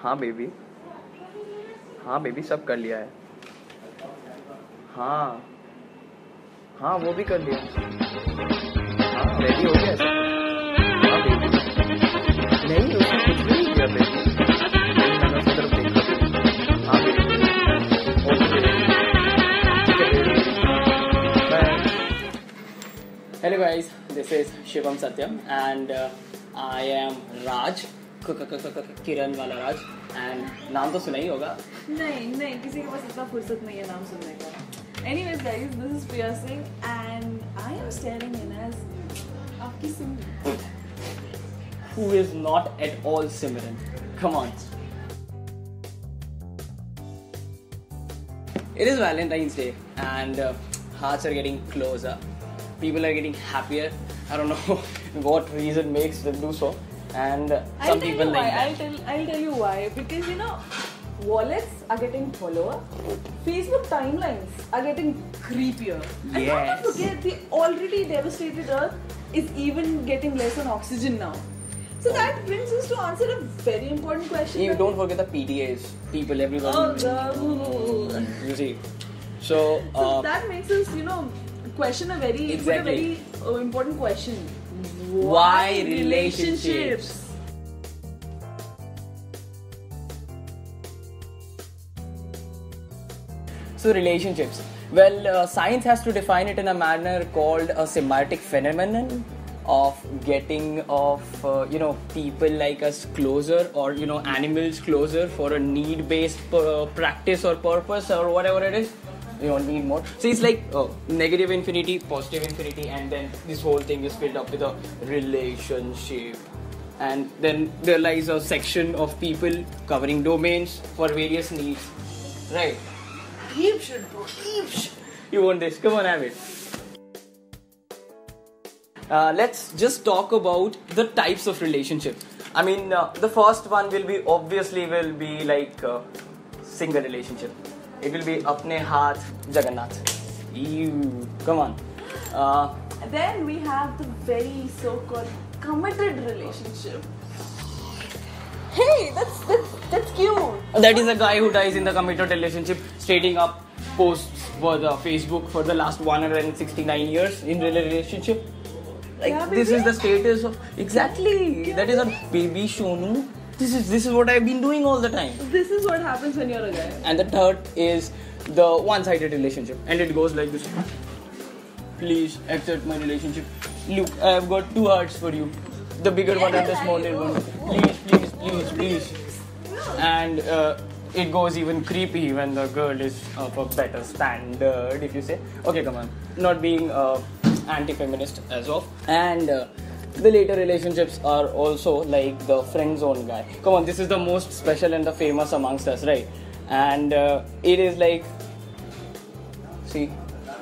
हाँ बेबी, हाँ बेबी, सब कर लिया है। हाँ हाँ, वो भी कर लिया। हाँ, रेडी हो गया सब। हाँ बेबी, नहीं उसने कुछ भी नहीं किया बेबी। नहीं, मैंने उसकी तरफ देखा भी। हाँ बेबी, ओके, ठीक है baby, bye. Hello guys, this is Shivam Satyam and I am Raj, किरण वाला राज, and नाम तो सुना ही होगा। नहीं, किसी के पास इतना फुर्सत नहीं है नाम सुनने का। Anyways guys, this is Priya Singh and I am staring in as आपकी Simran. Who is not at all Simran? Come on. It is Valentine's Day and hearts are getting closer. People are getting happier. I don't know what reason makes them do so. And some people like that. I'll tell you why. Because you know, wallets are getting follower. Facebook timelines are getting creepier. And Yes. not to forget, the already devastated earth is even getting less on oxygen now. So that brings us to answer a very important question. You don't forget the PDAs. People, everybody. Oh, God. You see. So That makes us, you know, question a very important question. Why relationships? So relationships. Well, science has to define it in a manner called a symbiotic phenomenon of getting people like us closer, or animals closer for a need-based practice or purpose or whatever it is. You don't need more. So it's like negative infinity, positive infinity, and then this whole thing is filled up with a relationship. And then there lies a section of people covering domains for various needs. Right? Deep shit, bro. Deep shit. You want this? Come on, have it. Let's just talk about the types of relationships. I mean, the first one will be like single relationship. It will be apne haath Jagannath. Ew, come on. Then we have the very so-called committed relationship. Hey, that's cute. That is a guy who dies in the committed relationship, stating up posts for the Facebook for the last 169 years in relationship. Like, yeah, this is the status of exactly. Yeah, that is a baby Shonu. This is what I've been doing all the time. This is what happens when you're a guy. And the third is the one-sided relationship, and it goes like this. Please accept my relationship. Look, I have got 2 hearts for you. The bigger one and the smaller one. Please. And it goes even creepy when the girl is of a better standard, if you say. Okay, come on. Not being anti-feminist as of. And the later relationships are also like the friend zone guy. Come on, this is the most special and the famous amongst us, right? And it is like, see,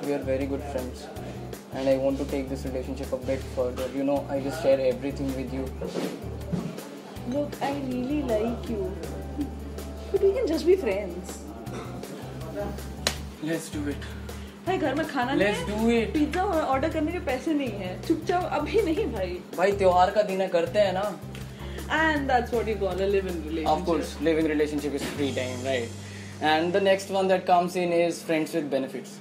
we are very good friends, and I want to take this relationship a bit further. I just share everything with you. Look, I really like you, but we can just be friends. Let's do it. भाई घर में खाना Let's नहीं do है, it. Pizza order करने के पैसे नहीं है, चुपचाप अभी नहीं भाई त्योहार का दिन है, करते हैं ना. And that's what you call a live-in relationship. Of course, living relationship is free time, right? And the next one that comes in is friends with benefits.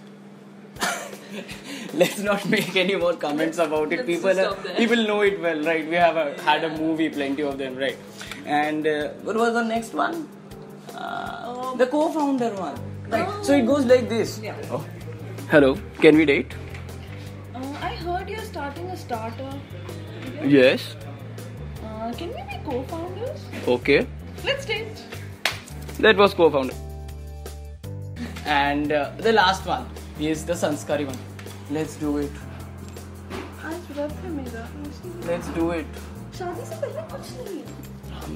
Let's not make any more comments about it. People know it well, right? We have had a movie, plenty of them, right? And what was the next one? The co-founder one. Right. So it goes like this. Yeah. Oh. Hello, can we date? I heard you're starting a startup. Yes. Can we be co-founders? Okay. Let's date. That was co-founder. And the last one is the Sanskari one. Let's do it. आज व्रत है मेरा. Let's do it. शादी से पहले कुछ नहीं.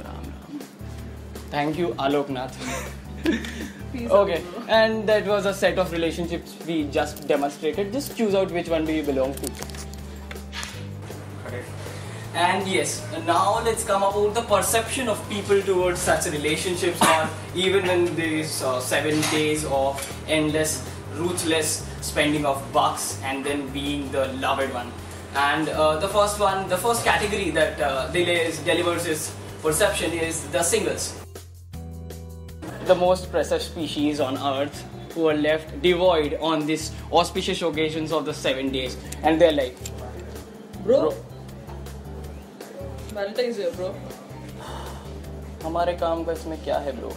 Ram. Thank you, Aloknath. Peace Okay, out, and that was a set of relationships we just demonstrated. Just choose out which one do you belong to. And yes, now let's come about the perception of people towards such relationships, or even in these 7 days of endless, ruthless spending of bucks and then being the loved one. And the first category that delivers its perception is the singles. the most precious species on earth who are left devoid on these auspicious occasions of the 7 days, and they're like, Bro. Valentine's Day, bro. हमारे काम का इसमें क्या है bro?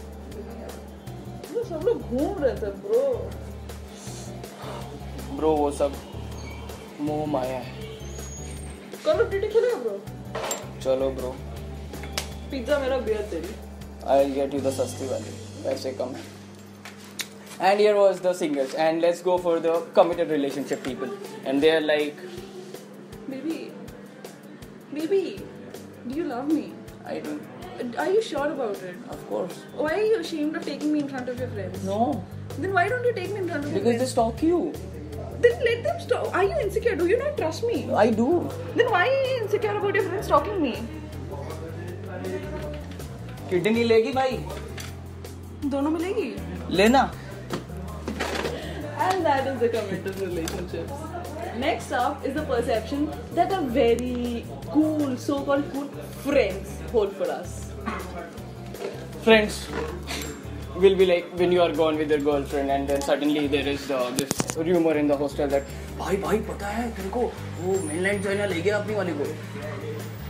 Bro, सब लोग घूम रहे थे, bro. ब्रो वो सब मोह माया है. Call of Duty खेलेगा, bro? चलो ब्रो, Pizza मेरा beer तेरी. I'll get you the सस्ती वाली, पैसे कम है. And here was the singers, and let's go for the committed relationship people, and they're like, Baby, do you love me? I do, Are you sure about it? of course. Why are you ashamed of taking me in front of your friends? No, Then why don't you take me in front of your because they friends? stalk you. Then let them stop. Are you insecure? Do you not trust me? I do. Then why are you insecure about your friends stalking me? Kidney लेगी भाई, दोनों मिलेगी. लेना. And that is the committed relationships. Next up is the perception that a very cool, so-called cool friends hold for us. Friends will be like when you are gone with your girlfriend, and then suddenly there is this rumor in the hostel that भाई पता है तेरे को वो mainland China ले गया अपनी वाली को.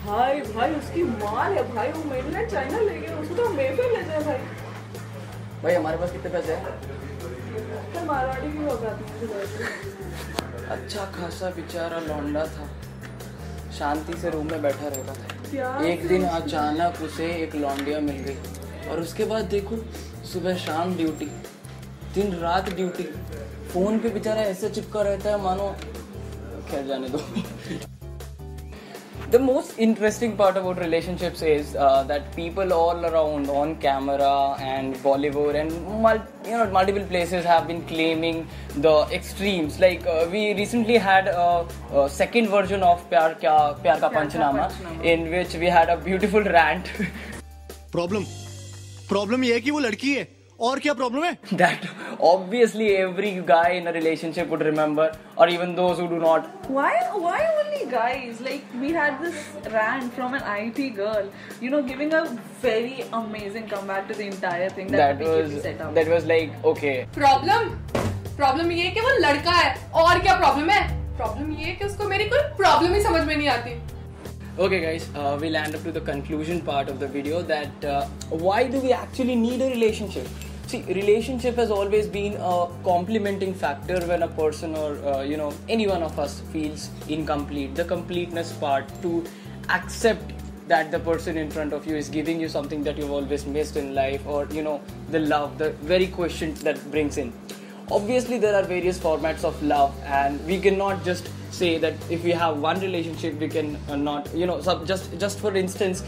भाई उसकी माल है भाई, वो मेनलैंड चाइना ले गया, उसको तो मेफेयर ले जाए भाई. भाई हमारे पास कितने पैसे हैं? फिर मारवाड़ी की औकात नहीं. अच्छा खासा बेचारा लौंडा था, शांति से रूम में बैठा रहता था. एक दिन अचानक उसे एक लौंडिया मिल गई, और उसके बाद देखो सुबह शाम ड्यूटी, दिन रात ड्यूटी, फोन पे बेचारा ऐसे चिपका रहता है मानो. खैर जाने दो. The most interesting part about relationships is that people all around on camera and Bollywood and multiple places have been claiming the extremes. Like we recently had a second version of Pyar Ka Panchnama, in which we had a beautiful rant. Problem ये है कि वो लड़की है, और क्या problem है? That obviously every guy in a relationship would remember, or even those who do not. Why only guys? Like we had this rant from an IT girl, giving a very amazing comeback to the entire thing that BKP set up. That was like, okay. Problem ये है कि वो लड़का है, और क्या problem है? Problem ये है कि उसको मेरी कोई प्रॉब्लम ही समझ में नहीं आती. Okay guys, we land up to the conclusion part of the video that why do we actually need a relationship? See, relationship has always been a complementing factor when a person or any one of us feels incomplete. The completeness part, to accept that the person in front of you is giving you something that you've always missed in life, or the love, the very question that brings in. Obviously there are various formats of love, and we cannot just say that if we have one relationship we can not, just for instance,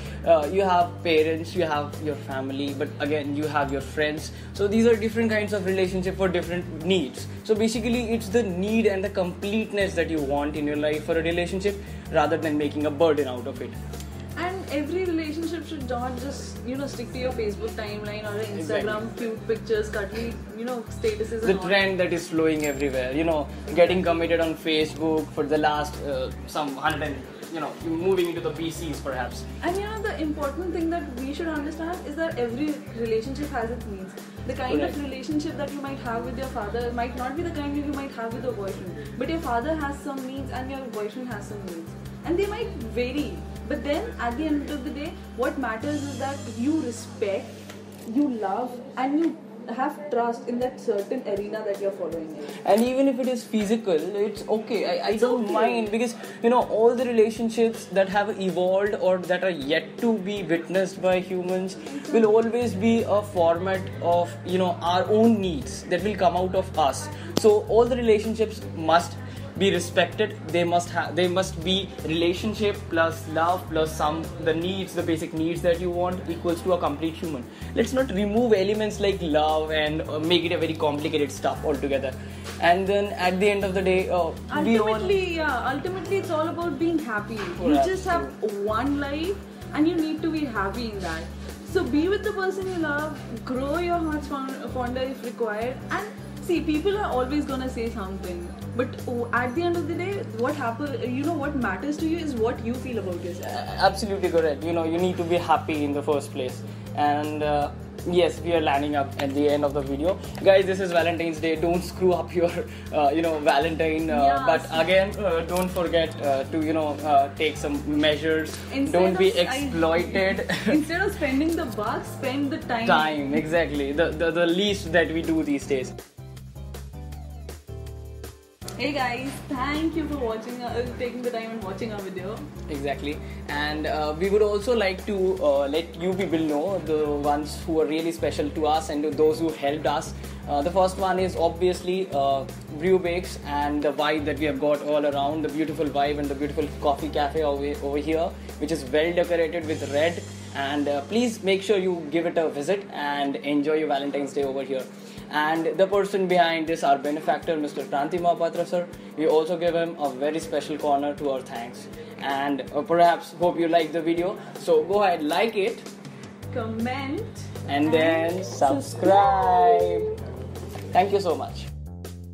you have parents, you have your family, but again you have your friends. So these are different kinds of relationship for different needs. So basically it's the need and the completeness that you want in your life for a relationship, rather than making a burden out of it. And every relationship should not just, stick to your Facebook timeline or Instagram cute pictures, cuddly, statuses and The all. trend that is flowing everywhere, getting committed on Facebook for the last some 100, moving into the PCs perhaps. And the important thing that we should understand is that every relationship has its needs. The kind Correct. of relationship that you might have with your father might not be the kind that you might have with your boyfriend. But your father has some needs and your boyfriend has some needs. And they might vary. But then at the end of the day, what matters is that you respect, you love, and you have trust in that certain arena that you're following in. And even if it is physical, it's okay. I don't okay. mind, because all the relationships that have evolved or that are yet to be witnessed by humans will always be a format of our own needs that will come out of us. So all the relationships must be respected. They must be relationship plus love plus the basic needs that you want equals to a complete human. Let's not remove elements like love and make it a very complicated stuff altogether. And then at the end of the day, ultimately it's all about being happy. You just have one life and you need to be happy in that. So be with the person you love, grow your hearts fonder if required, and see, people are always gonna say something, but at the end of the day, what matters to you is what you feel about yourself. Absolutely correct. You need to be happy in the first place, and Yes, we are landing up at the end of the video. Guys, this is Valentine's Day. Don't screw up your, Valentine. Yeah. But again, don't forget to, take some measures. Instead Don't be of- exploited. Instead of spending the buck, spend the time. Time, exactly. The least that we do these days. Hey guys, thank you for watching, taking the time and watching our video. Exactly. And we would also like to let you people know the ones who are really special to us and to those who helped us. The first one is obviously Brew Bakes and the vibe that we have got all around, the beautiful vibe and the beautiful coffee cafe over here, which is well decorated with red. And please make sure you give it a visit and enjoy your Valentine's Day over here. And the person behind this, our benefactor, Mr. Kranti Mahapatra sir, we also give him a very special corner to our thanks. And perhaps hope you like the video. So go ahead, like it, Comment and then subscribe. Thank you so much.